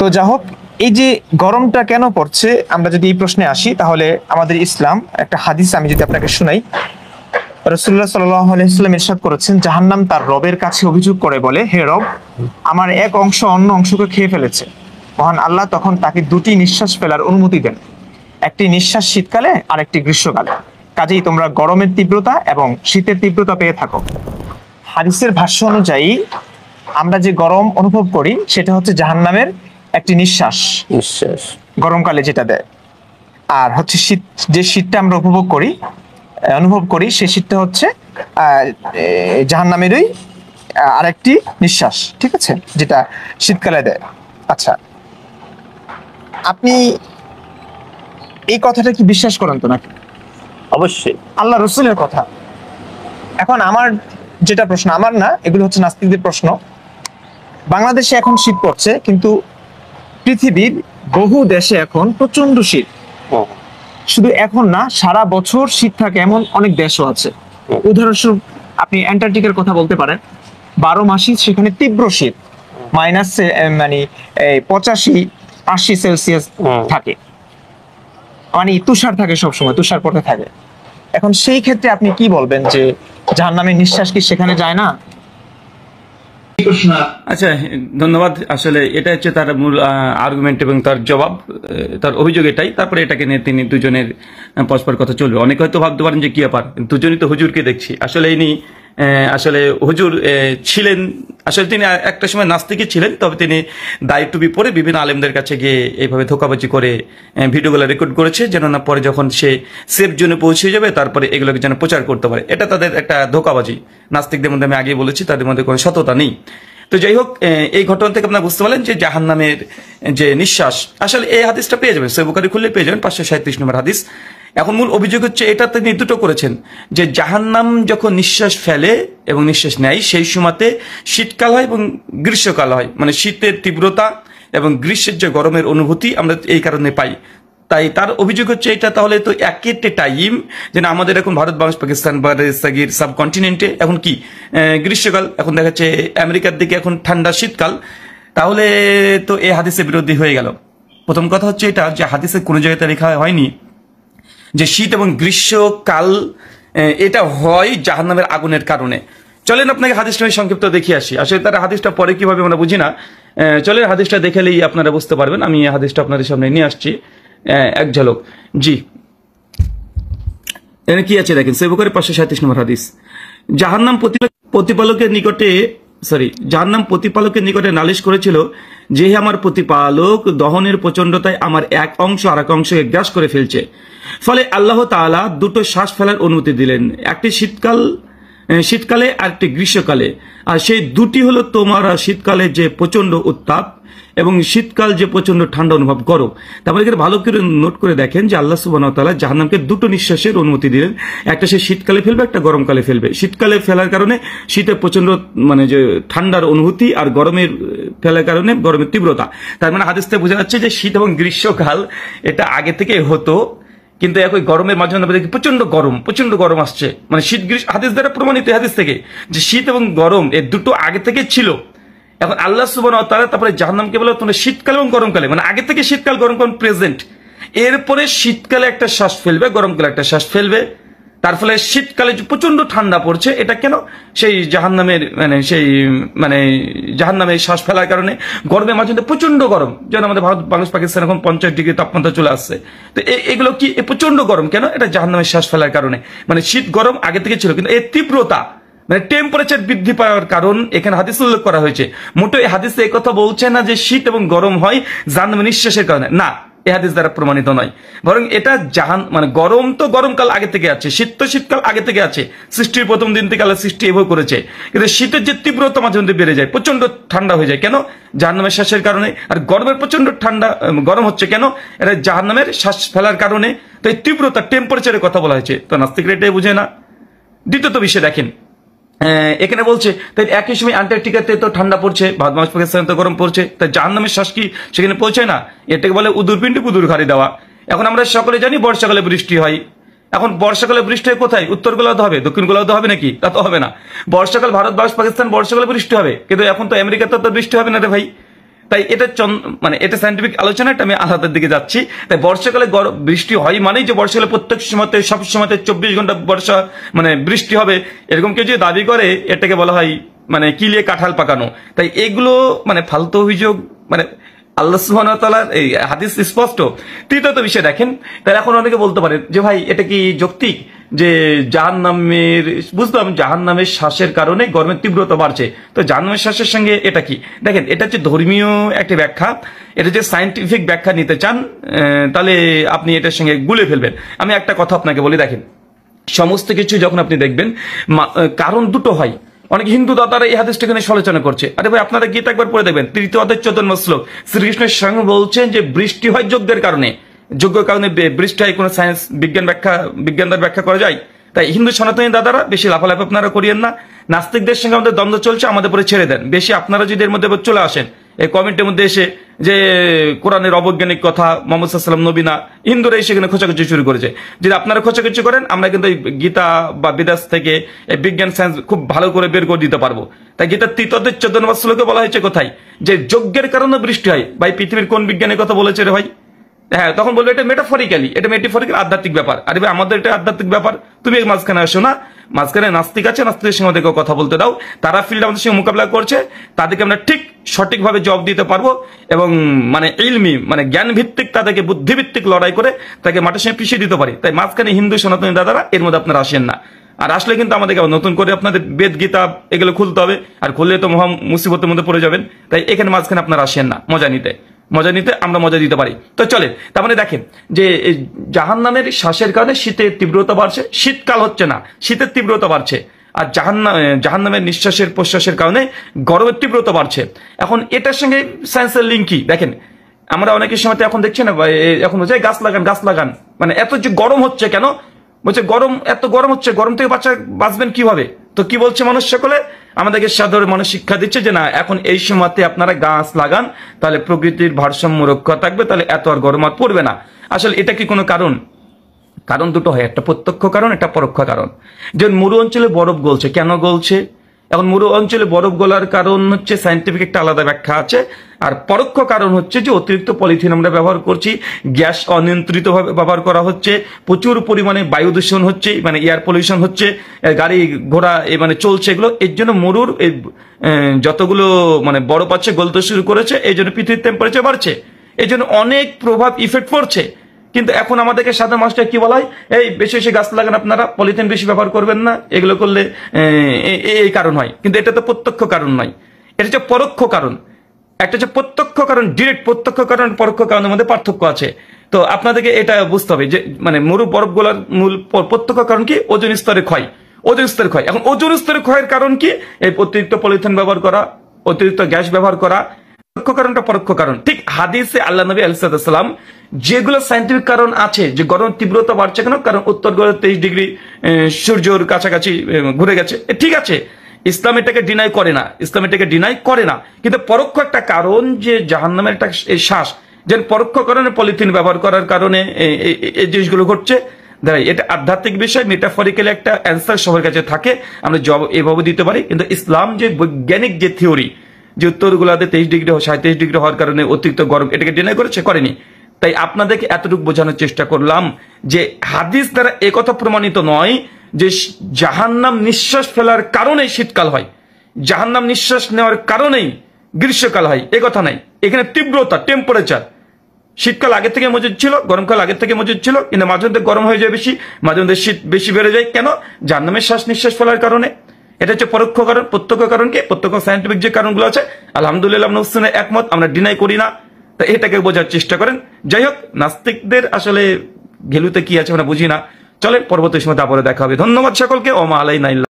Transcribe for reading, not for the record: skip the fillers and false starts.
তো যা হোক, এই যে গরমটা কেন পড়ছে, আমরা যদি এই প্রশ্নে আসি তাহলে আমাদের ইসলাম একটা হাদিস আমি যদি আপনাকে শোনাই। রাসূলুল্লাহ সাল্লাল্লাহু আলাইহি ওয়াসাল্লাম ইরশাদ করেছেন, জাহান্নাম তার রবের কাছে অভিযোগ করে বলে, হে রব, আমার এক অংশ অন্য অংশকে খেয়ে ফেলেছে। মহান আল্লাহ তখন তাকে দুটি নিঃশ্বাস ফেলার অনুমতি দেন, একটি নিঃশ্বাস শীতকালে আর একটি গ্রীষ্মকালে। কাজেই তোমরা গরমের তীব্রতা এবং শীতের তীব্রতা পেয়ে থাকো। হাদিসের ভাষ্য অনুযায়ী আমরা যে গরম অনুভব করি সেটা হচ্ছে জাহান্নামের একটি নিঃশ্বাস গরমকালে যেটা দেয়, আর হচ্ছে শীত, যে শীতটা আমরা অনুভব করি সেই শীতটা হচ্ছে জাহান্নামেরই আরেকটি নিঃশ্বাস, ঠিক আছে, যেটা শীতকালে দেয়। আচ্ছা, আপনি এই কথাটা কি বিশ্বাস করেন তো নাকি? অবশ্যই আল্লাহ রসুলের কথা। এখন আমার যেটা প্রশ্ন, আমার না, এগুলো হচ্ছে নাস্তিকদের প্রশ্ন। বাংলাদেশে এখন শীত পড়ছে, কিন্তু পৃথিবীর বহু দেশে এখন প্রচন্ড শীত। শুধু এখন না, সারা বছর শীত থাকে এমন অনেক দেশও আছে। উদাহরণস্বরূপ আপনি অ্যান্টার্কটিকার কথা বলতে পারেন, 12 মাসই সেখানে তীব্র শীত, মাইনাস মানে 85-80 সেলসিয়াস থাকে, মানে তুষার থাকে, সবসময় তুষার পড়তে থাকে। এখন সেই ক্ষেত্রে আপনি কি বলবেন যে জাহান্নামের নিঃশ্বাস কি সেখানে যায় না? আচ্ছা, ধন্যবাদ। আসলে এটা হচ্ছে তার মূল আর্গুমেন্ট এবং তার জবাব, তার অভিযোগ এটাই। তারপরে এটাকে নিয়ে তিনি দুজনের পরস্পর কথা চলবে। অনেকে হয়তো ভাবতে পারেন যে কি ব্যাপার, দুজনই তো হুজুরকে দেখছি। আসলে ইনি আসলে হুজুর ছিলেন, আসলে তিনি একটা সময় নাস্তিকই ছিলেন, তবে তিনি দায় টুপি পরে বিভিন্ন আলেমদের কাছে গিয়ে এইভাবে ধোকাবাজি করে ভিডিওগুলো রেকর্ড করেছে, যেন না পরে যখন সে সেফ জোনে পৌঁছে যাবে তারপরে এগুলোকে যেন প্রচার করতে পারে। এটা তাদের একটা ধোকাবাজি। নাস্তিকদের মধ্যে আমি আগেই বলেছি, তাদের মধ্যে কোনো সততা নেই। তো যাই হোক, এই ঘটনা থেকে আপনারা বুঝতে পারলেন যে জাহান্নামের যে নিঃশ্বাস, আসলে এই হাদিসটা পেয়ে যাবেন, সহিহ বুখারী খুললে পেয়ে যাবেন, 537 নম্বর হাদিস। এখন মূল অভিযোগ হচ্ছে এটা তিনি দুটো করেছেন, যে জাহান্নাম যখন নিঃশ্বাস ফেলে এবং নিঃশ্বাস নেয় সেই সময়তে শীতকাল হয় এবং গ্রীষ্মকাল হয়, মানে শীতের তীব্রতা এবং গ্রীষ্মের যে গরমের অনুভূতি আমরা এই কারণে পাই। তাই তার অভিযোগ হচ্ছে এটা তাহলে তো একেতে টাইম, যেন আমাদের এখন ভারত, বাংলাদেশ, পাকিস্তান বা সাবকন্টিনেন্টে এখন কি গ্রীষ্মকাল, এখন দেখা যাচ্ছে আমেরিকার দিকে এখন ঠান্ডা শীতকাল, তাহলে তো এই হাদিসের বিরোধী হয়ে গেল। প্রথম কথা হচ্ছে এটা যে হাদিসে কোনো জায়গাতে লেখা হয়নি যে শীত এবং গ্রীষ্মকাল এটা হয় জাহান্নামের আগুনের কারণে। চলেন আপনাকে হাদিসটা আমি সংক্ষিপ্ত দেখিয়ে আসি। আসলে তার হাদিসটা পরে কিভাবে আমরা বুঝি না, চলেন হাদিসটা দেখেলেই আপনারা বুঝতে পারবেন। আমি এই হাদিসটা আপনাদের সামনে নিয়ে আসছি এক ঝলক। জি, এখানে কি আছে দেখেন, সহিহ বুখারী 537 নম্বর হাদিস। জাহান্নাম প্রতিপালকের নিকটে নালিশ করেছিল যে, হে আমার প্রতিপালক, দহনের প্রচন্ডতায় আমার এক অংশ আর এক অংশকে গ্রাস করে ফেলছে। ফলে আল্লাহ তাআলা দুটো শ্বাস ফেলার অনুমতি দিলেন, একটি শীতকালে আর একটি গ্রীষ্মকালে। আর সেই দুটি হলো তোমার শীতকালে যে প্রচন্ড উত্তাপ এবং শীতকাল যে প্রচন্ড ঠান্ডা অনুভব করো। তারপরে এখানে ভালো করে নোট করে দেখেন যে আল্লাহ সুবহানাহু ওয়া তাআলা জাহান্নামকে দুটো নিঃশ্বাসের অনুমতি দিলেন, একটা সে শীতকালে ফেলবে, একটা গরমকালে ফেলবে। শীতকালে ফেলার কারণে শীতের প্রচন্ড মানে যে ঠান্ডার অনুভূতি, আর গরমের ফেলার কারণে গরমের তীব্রতা। তার মানে হাদিস থেকে বোঝা যাচ্ছে যে শীত এবং গ্রীষ্মকাল এটা আগে থেকে হতো, কিন্তু এখন গরমের মাঝে মাঝে দেখি প্রচন্ড গরম আসছে, মানে শীত গ্রীষ্ম হাদিস দ্বারা প্রমাণিত, হাদিস থেকে যে শীত এবং গরম এই দুটো আগে থেকে ছিল। এখন আল্লাহ সুবহানাহু ওয়া তাআলা তারপরে জাহান্নামকে বলে তোমরা শীতকাল এবং গরমকালে, মানে আগে থেকে শীতকাল গরমকাল প্রেজেন্ট, এরপরে শীতকালে একটা শ্বাস ফেলবে, গরমকালে একটা শ্বাস ফেলবে। তার ফলে শীতকালে প্রচন্ড ঠান্ডা পড়ছে, এটা কেন? সেই জাহান্নামের জাহান্নামের শ্বাস ফেলার কারণে। গরমের মাঝে প্রচন্ড গরম, যেন আমাদের ভারত, বাংলাদেশ, পাকিস্তান এখন 50 ডিগ্রি তাপমাত্রা চলে আসছে। তো এগুলো কি প্রচন্ড গরম কেন? এটা জাহান্নামের শ্বাস ফেলার কারণে। মানে শীত গরম আগে থেকে ছিল, কিন্তু এর তীব্রতা মানে টেম্পারেচার বৃদ্ধি পাওয়ার কারণ এখানে হাদিস উল্লেখ করা হয়েছে। মোটেও এই হাদিসে এই কথা বলছে না যে শীত এবং গরম হয় জাহান্নামের নিঃশ্বাসের কারণে, না, এই হাদিস দ্বারা প্রমাণিত নয়। বরং এটা মানে গরম তো গরমকাল আগে থেকে আছে, শীত তো শীতকাল আগে থেকে আছে, সৃষ্টির প্রথম দিন থেকে আল্লাহ সৃষ্টি এভাবে করেছে। কিন্তু শীতের যে তীব্রতা মাঝে মধ্যে বেড়ে যায়, প্রচন্ড ঠান্ডা হয়ে যায়, কেন? জাহান্নামের শ্বাসের কারণে। আর গরমের প্রচন্ড গরম হচ্ছে কেন? এটা জাহান্নামের শ্বাস ফেলার কারণে। তো এই তীব্রতা টেম্পারেচারের কথা বলা হয়েছে, তো নাস্তিকরা এটাই বুঝে না। দ্বিতীয়ত বিষয় দেখেন, এখানে বলছে তাই একই সময় আন্টার্কটিকাতে তো ঠান্ডা পড়ছে, ভারত, বাংলাদেশ, পাকিস্তানে তো গরম পড়ছে, তাই জাহান্নামের শ্বাস কি সেখানে পৌঁছায় না? এটাকে বলে উদুর পিণ্ডে কুদুর ঘাড়ি দেওয়া। এখন আমরা সকলে জানি বর্ষাকালে বৃষ্টি হয়। এখন বর্ষাকালে বৃষ্টি হয় কোথায়? উত্তর গোলার্ধে হবে, দক্ষিণ গোলার্ধে হবে নাকি? তা তো হবে না। বর্ষাকাল ভারত, বাংলাদেশ, পাকিস্তান বর্ষাকালে বৃষ্টি হবে, কিন্তু এখন তো আমেরিকাতে তো বৃষ্টি হবে না রে ভাই। তাই এটা মানে এটা সায়েন্টিফিক আলোচনা, এটা আমি আলাদার দিকে যাচ্ছি। তাই বর্ষাকালে বৃষ্টি হয় মানেই যে বর্ষাকালে প্রত্যেক সময়তে সব সময়তে 24 ঘন্টা বর্ষা মানে বৃষ্টি হবে, এরকম কেউ যদি দাবি করে এটাকে বলা হয় মানে কিলিয়ে কাঁঠাল পাকানো। তাই এগুলো মানে ফালতু অভিযোগ। মানে আল্লাহ সুবহানাহু ওয়া তাআলার এই হাদিস স্পষ্ট। তৃতীয়ত বিষয় দেখেন, তাই এখন অনেকে বলতে পারে যে ভাই এটা কি যৌক্তিক যে জাহান্নামের, বুঝলাম জাহান্নামের শ্বাসের কারণে গরমের তীব্রতা বাড়ছে, তো জাহান্নামের শ্বাসের সঙ্গে এটা কি? দেখেন, এটা হচ্ছে ধর্মীয় একটি ব্যাখ্যা। এটা যে সায়েন্টিফিক ব্যাখ্যা নিতে চান তাহলে আপনি এটার সঙ্গে গুলে ফেলবেন। আমি একটা কথা আপনাকে বলি, দেখেন সমস্ত কিছু যখন আপনি দেখবেন কারণ দুটো হয়। অনেক হিন্দু দাদারা এই হাদিসটা এখানে সমালোচনা করছে। আরে ভাই, আপনারা গীতা একবার পড়ে দেখবেন, 3য় অধ্যায় 14 নম্বর শ্লোক, শ্রীকৃষ্ণের সঙ্গে বলছেন যে বৃষ্টি হয় যজ্ঞের কারণে। যোগ্য কারণে বৃষ্টি হয়, কোনো সায়েন্স বিজ্ঞান দ্বারা ব্যাখ্যা করা যায়? তাই হিন্দু সনাতনী দাদারা বেশি লাফালাফি আপনারা করিয়েন না। নাস্তিকদের সঙ্গে আমাদের দ্বন্দ্ব চলছে, আমাদের পরে ছেড়ে দেন। বেশি আপনারা যদি এর মধ্যে চলে আসেন এই কমেন্টের মধ্যে এসে যে কোরআনের অবৈজ্ঞানিক কথা, মোহাম্মদ সাল্লাল্লাহু আলাইহি ওয়াসাল্লাম নবী না, হিন্দুরা এসে এখানে খোঁচাখুচি শুরু করেছে। যদি আপনারা খোঁচাখুচি করেন, আমরা কিন্তু এই গীতা বা বিদাস থেকে এই বিজ্ঞান সায়েন্স খুব ভালো করে বের করে দিতে পারবো। তাই গীতার 3য় অধ্যায় 14 নম্বর শ্লোকে বলা হয়েছে কোথায় যে যজ্ঞের কারণে বৃষ্টি হয়। ভাই, পৃথিবীর কোন বিজ্ঞানের কথা বলেছে রে ভাই? হ্যাঁ, তখন বলবে এটা মেটাফরিক্যালি, এটা মেটাফরিক্যাল আধ্যাত্মিক ব্যাপার। আরে ভাই, আমাদের এটা আধ্যাত্মিক ব্যাপার, তুমি মাঝখানে আসো না। মাঝখানে নাস্তিক আছে, নাস্তিকের সঙ্গে আমাদেরকে কথা বলতে দাও। তারা ফিল্ড আমাদের সঙ্গে মোকাবিলা করছে, তাদেরকে আমরা ঠিক সঠিকভাবে জবাব দিতে পারবো এবং মানে ইলমি মানে জ্ঞান ভিত্তিক, তাদেরকে বুদ্ধিভিত্তিক লড়াই করে তাকে মাঠের সঙ্গে পিছিয়ে দিতে পারি। তাই মাঝখানে হিন্দু সনাতনী দাদারা এর মধ্যে আপনারা আসেন না। আর আসলে কিন্তু আমাদেরকে আবার নতুন করে আপনাদের বেদ গীতা এগুলো খুলতে হবে, আর খুললে তো মহা মুসিবতের মধ্যে পড়ে যাবেন। তাই এখানে মাঝখানে আপনারা আসেন না। মজা নিতে আমরা মজা দিতে পারি। তো চলে, তার মানে দেখেন যে জাহান্নামের শ্বাসের কারণে শীতের তীব্রতা বাড়ছে। শীতকাল হচ্ছে না, শীতের তীব্রতা বাড়ছে। আর জাহান্নামের নিঃশ্বাসের প্রশ্বাসের কারণে গরমের তীব্রতা বাড়ছে। এখন এটার সঙ্গে সায়েন্সের লিঙ্ক কি? দেখেন, আমরা অনেকের সময় এখন দেখছি না, এখন হচ্ছে গাছ লাগান। মানে এত যে গরম হচ্ছে কেন? বলছে এত গরম হচ্ছে, গরম থেকে বাঁচবেন কিভাবে? তো কি বলছে মানুষ সকলে? আমাদেরকে সাধারণ মানুষ শিক্ষা দিচ্ছে যে না, এখন এই সময়তে আপনারা গাছ লাগান, তাহলে প্রকৃতির ভারসাম্য রক্ষা থাকবে, তাহলে এত আর গরম আর পড়বে না। আসলে এটা কি কোনো কারণ? কারণ দুটো হয়, একটা প্রত্যক্ষ কারণ, একটা পরোক্ষ কারণ। যে মরু অঞ্চলে বরফ গলছে, কেন গলছে? এখন মরু অঞ্চলে বরফ গলার কারণ হচ্ছে সায়েন্টিফিক একটা আলাদা ব্যাখ্যা আছে। আর পরোক্ষ কারণ হচ্ছে যে অতিরিক্ত পলিথিন আমরা ব্যবহার করছি, গ্যাস অনিয়ন্ত্রিতভাবে ব্যবহার করা হচ্ছে, প্রচুর পরিমাণে বায়ু দূষণ হচ্ছে, মানে এয়ার পলিউশন হচ্ছে, গাড়ি ঘোড়া মানে চলছে এগুলো। এর জন্য মরুর এই যতগুলো মানে বরফ আছে গলতে শুরু করেছে, এই জন্য পৃথিবীর টেম্পারেচার বাড়ছে, এই জন্য অনেক প্রভাব ইফেক্ট পড়ছে। কিন্তু এখন আমাদেরকে সাধারণ মানুষটা কি বলা হয়, এই বেশি বেশি গাছ লাগান, আপনারা পলিথিন বেশি ব্যবহার করবেন না, এগুলো করলে এই কারণ হয়। কিন্তু এটা তো প্রত্যক্ষ কারণ নয়, এটা হচ্ছে পরোক্ষ কারণ। একটা হচ্ছে প্রত্যক্ষ কারণ, ডিরেক্ট প্রত্যক্ষ কারণ, পরোক্ষ কারণের মধ্যে পার্থক্য আছে। তো আপনাদেরকে এটা বুঝতে হবে যে মানে মরু বরফ গোলার মূল প্রত্যক্ষ কারণ কি? ওজন স্তরে ক্ষয়। এখন ওজন স্তরে ক্ষয়ের কারণ কি? এই অতিরিক্ত পলিথিন ব্যবহার করা, অতিরিক্ত গ্যাস ব্যবহার করা। কারণটা পরোক্ষ কারণ। ঠিক হাদিসে আল্লাহ নবী আলাইহিস সালাম যেগুলো সায়েন্টিফিক কারণ আছে যে গরম তীব্রতা বাড়ছে কেন, কারণ উত্তর গোলার্ধে 23 ডিগ্রি সূর্যের কাছাকাছি ঘুরে গেছে, ঠিক আছে, ইসলাম এটাকে ডিনাই করে না। কিন্তু পরোক্ষ একটা কারণ যে জাহান্নামের একটা শ্বাস, যে পরোক্ষ কারণে পলিথিন ব্যবহার করার কারণে এই জিনিসগুলো ঘটছে। এটা আধ্যাত্মিক বিষয়, মেটাফরিক্যালি একটা অ্যান্সার সবার কাছে থাকে, আমরা জবাব এভাবে দিতে পারি। কিন্তু ইসলাম যে বৈজ্ঞানিক যে থিওরি যে উত্তর গোলার্ধে 23 ডিগ্রি 37 ডিগ্রি হওয়ার কারণে অতিরিক্ত গরম, এটাকে ডিনাই করেনি। তাই আপনাদেরকে এতটুকু বোঝানোর চেষ্টা করলাম যে হাদিস দ্বারা একথা প্রমাণিত নয় যে জাহান্নাম নিঃশ্বাস ফেলার কারণেই শীতকাল হয়, জাহান্নাম নিঃশ্বাস নেওয়ার কারণেই গ্রীষ্মকাল হয়, এ কথা নাই। এখানে তীব্রতা, টেম্পারেচার, শীতকাল আগে থেকে মজুদ ছিল, গরমকাল আগে থেকে মজুদ ছিল, কিন্তু মাঝে মধ্যে গরম হয়ে যায় বেশি, মাঝে মধ্যে শীত বেশি বেড়ে যায়। কেন? জাহান্নামের শ্বাস নিঃশ্বাস ফেলার কারণে। এটা হচ্ছে পরোক্ষ কারণ। প্রত্যক্ষ কারণ কি? প্রত্যক্ষ সায়েন্টিফিক যে কারণগুলো আছে আলহামদুলিল্লাহ আমরা উসনে একমত, আমরা ডিনাই করি না। তো এটাকে বোঝার চেষ্টা করেন। যাই হোক, নাস্তিকদের আসলে ঘেলুতে কি আছে আমরা বুঝি না। চলেন পরবর্তী সময় তারপরে দেখা হবে। ধন্যবাদ সকলকে। ওমা আলাইনা ইল্লা